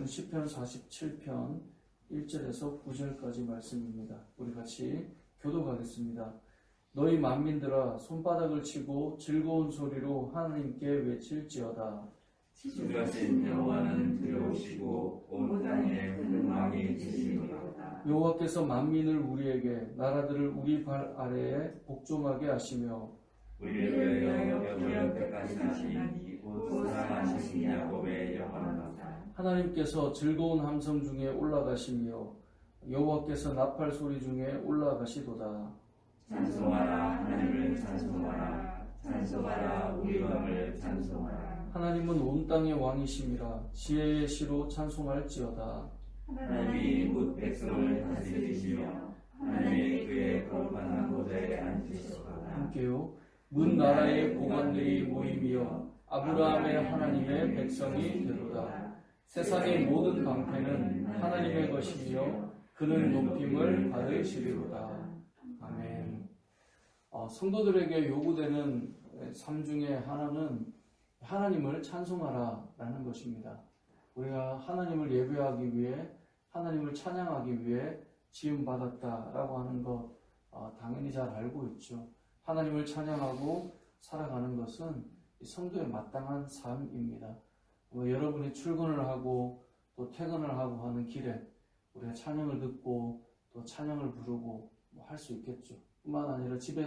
시편 47편 1절에서 9절까지 말씀입니다. 우리 같이 교독하겠습니다. 너희 만민들아 손바닥을 치고 즐거운 소리로 하나님께 외칠지어다. 지주하신 여호와는 들어오시고 온 땅에 흥망이 되시리로다. 여호와께서 만민을 우리에게 나라들을 우리 발 아래에 복종하게 하시며 우리를 위하여 영원 때까지 하시니 곧 사랑하신 야곱의 여호와로다. 하나님께서 즐거운 함성 중에 올라가시며 여호와께서 나팔 소리 중에 올라가시도다. 찬송하라 하나님을 찬송하라. 찬송하라 우리 왕을 찬송하라. 하나님은 온 땅의 왕이심이라 지혜의 시로 찬송할지어다. 하나님이 곧 백성을 다스리시며 하나님이 그의 거룩한 보좌에 앉으시도다. 함께요. 문 나라의 고관들이 모임이여 아브라함의 하나님의 백성이 되도다. 세상의 모든 방패는 하나님의 것이며 그는 높임을 받으시리로다. 아멘. 성도들에게 요구되는 삶 중에 하나는 하나님을 찬송하라 라는 것입니다. 우리가 하나님을 예배하기 위해 하나님을 찬양하기 위해 지음받았다라고 하는 것 당연히 잘 알고 있죠. 하나님을 찬양하고 살아가는 것은 성도의 마땅한 삶입니다. 여러분이 출근을 하고 또 퇴근을 하고 하는 길에 우리가 찬양을 듣고 또 찬양을 부르고 할 수 있겠죠. 뿐만 아니라 집에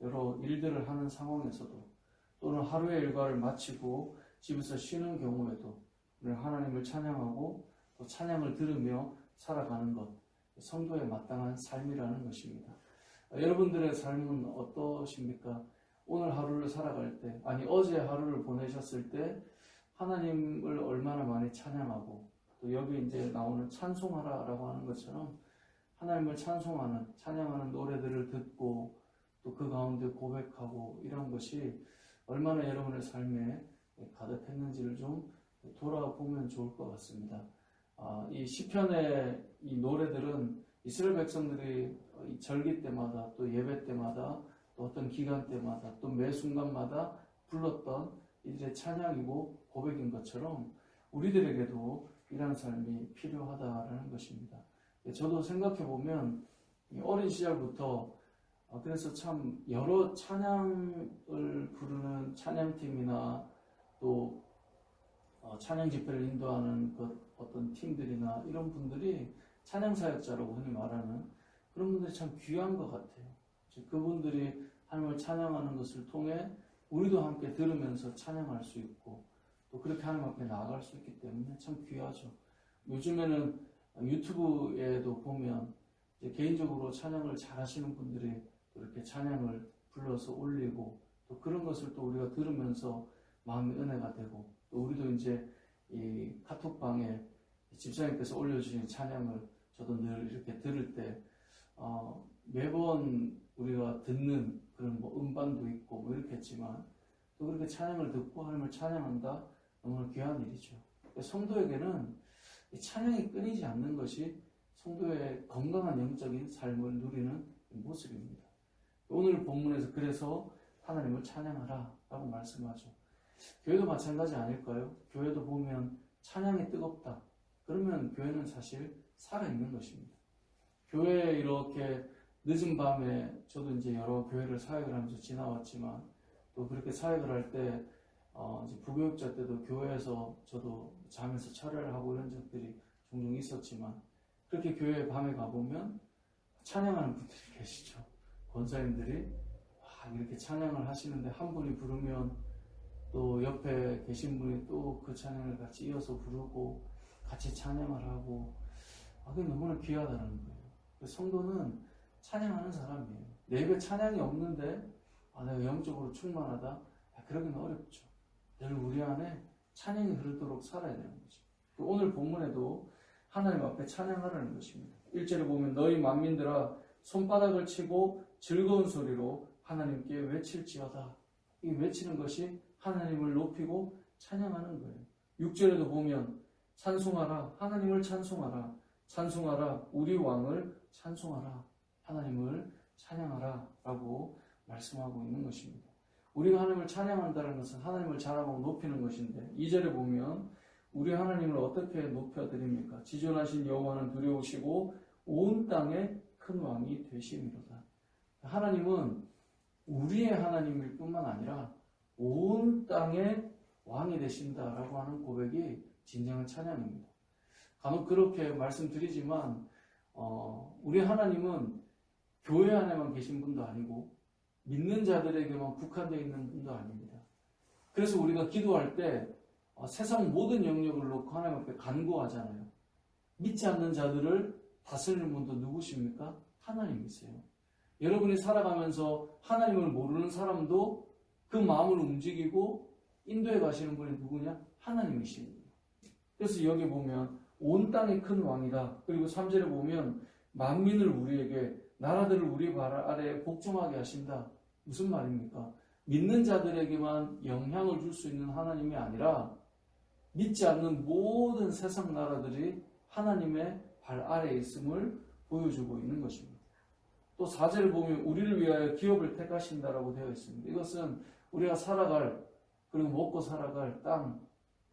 여러 일들을 하는 상황에서도 또는 하루의 일과를 마치고 집에서 쉬는 경우에도 우리는 하나님을 찬양하고 또 찬양을 들으며 살아가는 것, 성도의 마땅한 삶이라는 것입니다. 여러분들의 삶은 어떠십니까? 오늘 하루를 살아갈 때, 어제 하루를 보내셨을 때 하나님을 얼마나 많이 찬양하고 또 여기 이제 나오는 찬송하라라고 하는 것처럼 하나님을 찬양하는 노래들을 듣고 또 그 가운데 고백하고 이런 것이 얼마나 여러분의 삶에 가득했는지를 좀 돌아보면 좋을 것 같습니다. 이 시편의 이 노래들은 이스라엘 백성들이 이 절기 때마다 또 예배 때마다 또 어떤 기간 때마다 또 매 순간마다 불렀던 이들의 찬양이고 고백인 것처럼 우리들에게도 이러한 삶이 필요하다라는 것입니다. 저도 생각해보면 어린 시절부터 그래서 참 여러 찬양을 부르는 찬양팀이나 또 찬양 집회를 인도하는 어떤 팀들이나 이런 분들이 찬양사역자라고 흔히 말하는 그런 분들이 참 귀한 것 같아요. 그분들이 하나님을 찬양하는 것을 통해 우리도 함께 들으면서 찬양할 수 있고 또 그렇게 하나님 앞에 나아갈 수 있기 때문에 참 귀하죠. 요즘에는 유튜브에도 보면 이제 개인적으로 찬양을 잘 하시는 분들이 이렇게 찬양을 불러서 올리고 또 그런 것을 또 우리가 들으면서 마음의 은혜가 되고 또 우리도 이제 이 카톡방에 집사님께서 올려주신 찬양을 저도 늘 이렇게 들을 때 매번 우리가 듣는 그런 음반도 있고 이렇게 했지만 또 그렇게 찬양을 듣고 하나님을 찬양한다 너무 귀한 일이죠. 성도에게는 이 찬양이 끊이지 않는 것이 성도의 건강한 영적인 삶을 누리는 모습입니다. 오늘 본문에서 그래서 하나님을 찬양하라 라고 말씀하죠. 교회도 마찬가지 아닐까요? 교회도 보면 찬양이 뜨겁다. 그러면 교회는 사실 살아있는 것입니다. 교회에 이렇게 늦은 밤에 저도 이제 여러 교회를 사역을 하면서 지나왔지만 또 그렇게 사역을 할 때 부교육자 때도 교회에서 저도 잠에서 철회를 하고 이런 적들이 종종 있었지만 그렇게 교회에 밤에 가보면 찬양하는 분들이 계시죠. 권사님들이 이렇게 찬양을 하시는데 한 분이 부르면 또 옆에 계신 분이 또 그 찬양을 같이 이어서 부르고 같이 찬양을 하고 그게 너무나 귀하다는 거예요. 성도는 찬양하는 사람이에요. 내 입에 찬양이 없는데 내가 영적으로 충만하다? 그러기는 어렵죠. 늘 우리 안에 찬양이 흐르도록 살아야 되는 거죠. 오늘 본문에도 하나님 앞에 찬양하라는 것입니다. 1절에 보면 너희 만민들아 손바닥을 치고 즐거운 소리로 하나님께 외칠지어다. 이 외치는 것이 하나님을 높이고 찬양하는 거예요. 6절에도 보면 찬송하라 하나님을 찬송하라 찬송하라 우리 왕을 찬송하라 하나님을 찬양하라 라고 말씀하고 있는 것입니다. 우리가 하나님을 찬양한다는 것은 하나님을 자랑하고 높이는 것인데 2절에 보면 우리 하나님을 어떻게 높여드립니까? 지존하신 여호와는 두려우시고 온 땅에 큰 왕이 되심이로다. 하나님은 우리의 하나님일 뿐만 아니라 온 땅의 왕이 되신다라고 하는 고백이 진정한 찬양입니다. 간혹 그렇게 말씀드리지만 우리 하나님은 교회 안에만 계신 분도 아니고 믿는 자들에게만 국한되어 있는 분도 아닙니다. 그래서 우리가 기도할 때 세상 모든 영역을 놓고 하나님 앞에 간구하잖아요. 믿지 않는 자들을 다스리는 분도 누구십니까? 하나님이세요. 여러분이 살아가면서 하나님을 모르는 사람도 그 마음을 움직이고 인도해 가시는 분이 누구냐? 하나님이십니다. 그래서 여기 보면 온 땅의 큰 왕이다. 그리고 3절에 보면 만민을 우리에게 나라들을 우리 발 아래에 복종하게 하신다. 무슨 말입니까? 믿는 자들에게만 영향을 줄 수 있는 하나님이 아니라 믿지 않는 모든 세상 나라들이 하나님의 발 아래에 있음을 보여주고 있는 것입니다. 또 4절을 보면 우리를 위하여 기업을 택하신다라고 되어 있습니다. 이것은 우리가 살아갈 그리고 먹고 살아갈 땅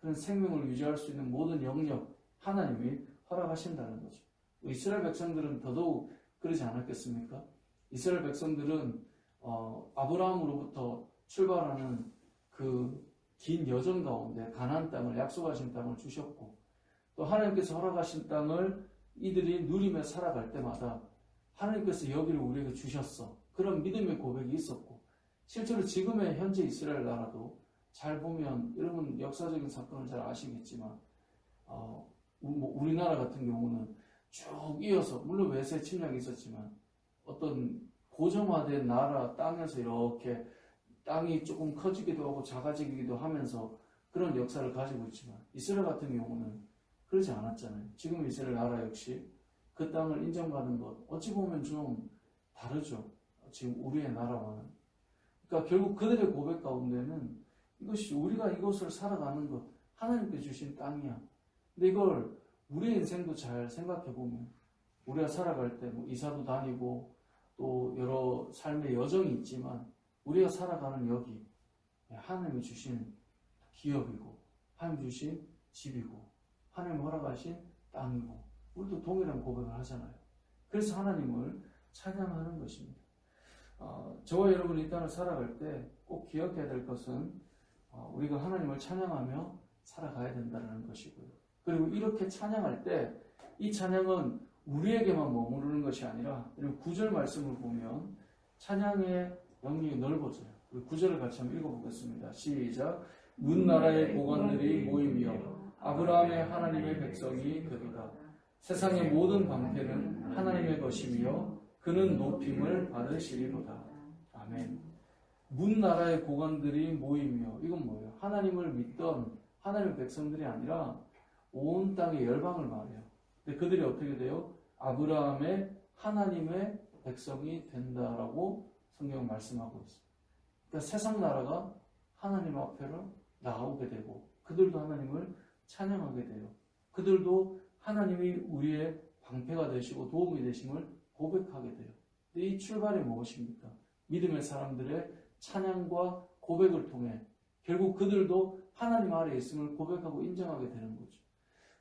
그런 생명을 유지할 수 있는 모든 영역 하나님이 허락하신다는 거죠. 이스라엘 백성들은 더더욱 그러지 않았겠습니까? 이스라엘 백성들은 아브라함으로부터 출발하는 그 긴 여정 가운데 가나안 땅을 약속하신 땅을 주셨고 또 하나님께서 허락하신 땅을 이들이 누리며 살아갈 때마다 하나님께서 여기를 우리에게 주셨어. 그런 믿음의 고백이 있었고 실제로 지금의 현재 이스라엘 나라도 잘 보면 여러분 역사적인 사건을 잘 아시겠지만 우리나라 같은 경우는 쭉 이어서 물론 외세 침략이 있었지만 어떤 고정화된 나라 땅에서 이렇게 땅이 조금 커지기도 하고 작아지기도 하면서 그런 역사를 가지고 있지만 이스라엘 같은 경우는 그러지 않았잖아요. 지금 이스라엘 나라 역시 그 땅을 인정받는 것 어찌 보면 좀 다르죠. 지금 우리의 나라와는. 그러니까 결국 그들의 고백 가운데는 이것이 우리가 이곳을 살아가는 것 하나님께 주신 땅이야. 근데 이걸 우리의 인생도 잘 생각해 보면 우리가 살아갈 때 뭐 이사도 다니고 또 여러 삶의 여정이 있지만 우리가 살아가는 여기 하나님이 주신 기업이고 하나님 주신 집이고 하나님 허락하신 땅이고 우리도 동일한 고백을 하잖아요. 그래서 하나님을 찬양하는 것입니다. 저와 여러분이 이 땅을 살아갈 때 꼭 기억해야 될 것은 우리가 하나님을 찬양하며 살아가야 된다는 것이고요. 그리고 이렇게 찬양할 때 이 찬양은 우리에게만 머무르는 것이 아니라 그리고 9절 말씀을 보면 찬양의 영역이 넓어져요. 우리 9절을 같이 한번 읽어보겠습니다. 시작. 문 나라의 고관들이 모이며 아브라함의 하나님의 백성이 되리라. 세상의 모든 방패는 하나님의 것이며 그는 높임을 받으시리로다. 아멘. 문 나라의 고관들이 모이며 이건 뭐예요? 하나님을 믿던 하나님의 백성들이 아니라 온 땅의 열방을 말해요. 근데 그들이 어떻게 돼요? 아브라함의 하나님의 백성이 된다라고 성경은 말씀하고 있어요. 그러니까 세상 나라가 하나님 앞으로 나오게 되고 그들도 하나님을 찬양하게 돼요. 그들도 하나님이 우리의 방패가 되시고 도움이 되심을 고백하게 돼요. 근데 이 출발이 무엇입니까? 믿음의 사람들의 찬양과 고백을 통해 결국 그들도 하나님 아래에 있음을 고백하고 인정하게 되는 거죠.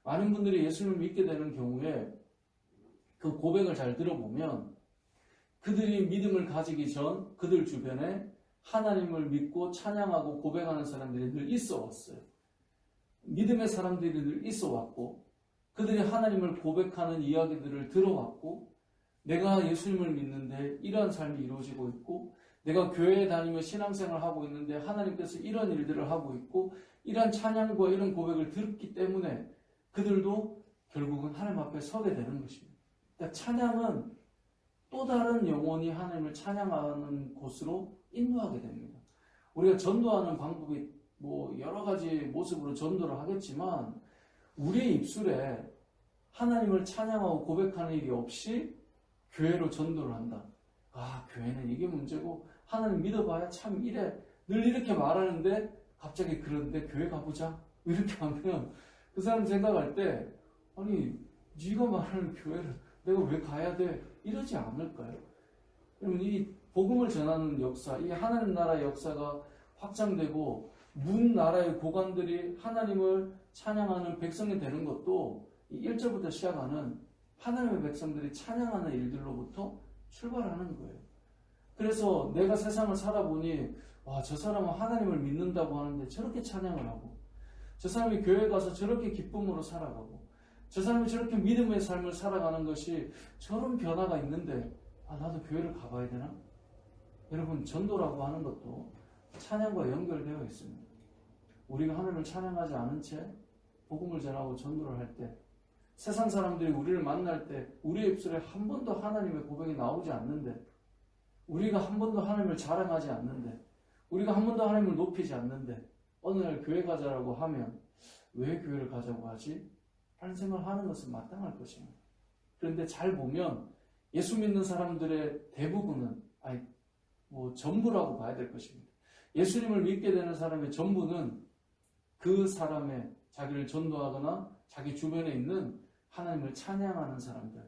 많은 분들이 예수님을 믿게 되는 경우에 그 고백을 잘 들어보면 그들이 믿음을 가지기 전 그들 주변에 하나님을 믿고 찬양하고 고백하는 사람들이 늘 있어 왔어요. 믿음의 사람들이 늘 있어 왔고 그들이 하나님을 고백하는 이야기들을 들어왔고 내가 예수님을 믿는데 이러한 삶이 이루어지고 있고 내가 교회에 다니며 신앙생활을 하고 있는데 하나님께서 이런 일들을 하고 있고 이러한 찬양과 이런 고백을 들었기 때문에 그들도 결국은 하나님 앞에 서게 되는 것입니다. 그러니까 찬양은 또 다른 영혼이 하나님을 찬양하는 곳으로 인도하게 됩니다. 우리가 전도하는 방법이 뭐 여러 가지 모습으로 전도를 하겠지만 우리의 입술에 하나님을 찬양하고 고백하는 일이 없이 교회로 전도를 한다. 아, 교회는 이게 문제고 하나님 믿어봐야 참 이래. 늘 이렇게 말하는데 갑자기 그런데 교회 가보자. 이렇게 하면 그 사람 생각할 때 아니 네가 말하는 교회를 내가 왜 가야 돼? 이러지 않을까요? 그러면 이 복음을 전하는 역사, 이 하나님 나라의 역사가 확장되고 문 나라의 고관들이 하나님을 찬양하는 백성이 되는 것도 이 1절부터 시작하는 하나님의 백성들이 찬양하는 일들로부터 출발하는 거예요. 그래서 내가 세상을 살아보니 와, 저 사람은 하나님을 믿는다고 하는데 저렇게 찬양을 하고, 저 사람이 교회 가서 저렇게 기쁨으로 살아가고, 저 사람이 저렇게 믿음의 삶을 살아가는 것이 저런 변화가 있는데 나도 교회를 가봐야 되나? 여러분, 전도라고 하는 것도 찬양과 연결되어 있습니다. 우리가 하나님을 찬양하지 않은 채 복음을 전하고 전도를 할 때, 세상 사람들이 우리를 만날 때 우리의 입술에 한 번도 하나님의 고백이 나오지 않는데, 우리가 한 번도 하나님을 자랑하지 않는데, 우리가 한 번도 하나님을 높이지 않는데 어느 날 교회 가자라고 하면 왜 교회를 가자고 하지? 라는 생각을 하는 것은 마땅할 것입니다. 그런데 잘 보면 예수 믿는 사람들의 대부분은, 전부라고 봐야 될 것입니다. 예수님을 믿게 되는 사람의 전부는 그 사람의 자기를 전도하거나 자기 주변에 있는 하나님을 찬양하는 사람들,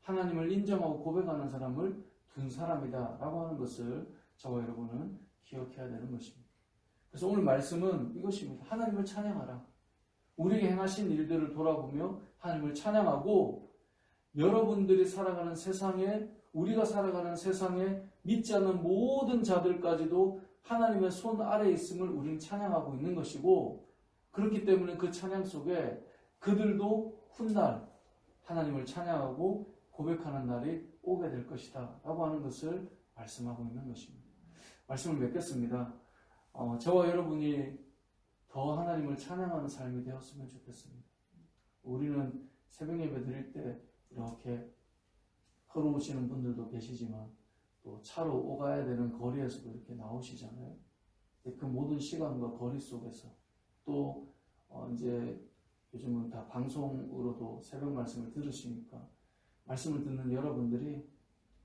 하나님을 인정하고 고백하는 사람을 둔 사람이다 라고 하는 것을 저와 여러분은 기억해야 되는 것입니다. 그래서 오늘 말씀은 이것입니다. 하나님을 찬양하라. 우리에게 행하신 일들을 돌아보며 하나님을 찬양하고, 여러분들이 살아가는 세상에, 우리가 살아가는 세상에 믿지 않는 모든 자들까지도 하나님의 손 아래에 있음을 우리는 찬양하고 있는 것이고, 그렇기 때문에 그 찬양 속에 그들도 훗날 하나님을 찬양하고 고백하는 날이 오게 될 것이다 라고 하는 것을 말씀하고 있는 것입니다. 말씀을 맺겠습니다. 저와 여러분이 더 하나님을 찬양하는 삶이 되었으면 좋겠습니다. 우리는 새벽 예배 드릴 때 이렇게 걸어오시는 분들도 계시지만 또 차로 오가야 되는 거리에서도 이렇게 나오시잖아요. 그 모든 시간과 거리 속에서 또 이제 요즘은 다 방송으로도 새벽 말씀을 들으시니까 말씀을 듣는 여러분들이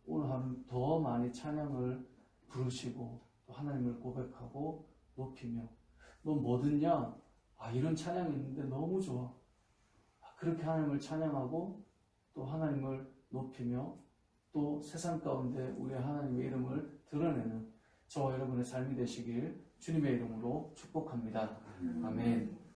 오늘 하루 더 많이 찬양을 부르시고 또 하나님을 고백하고 높이며, 너 뭐 듣냐? 이런 찬양이 있는데 너무 좋아. 그렇게 하나님을 찬양하고 또 하나님을 높이며 또 세상 가운데 우리 하나님의 이름을 드러내는 저와 여러분의 삶이 되시길 주님의 이름으로 축복합니다. 아멘.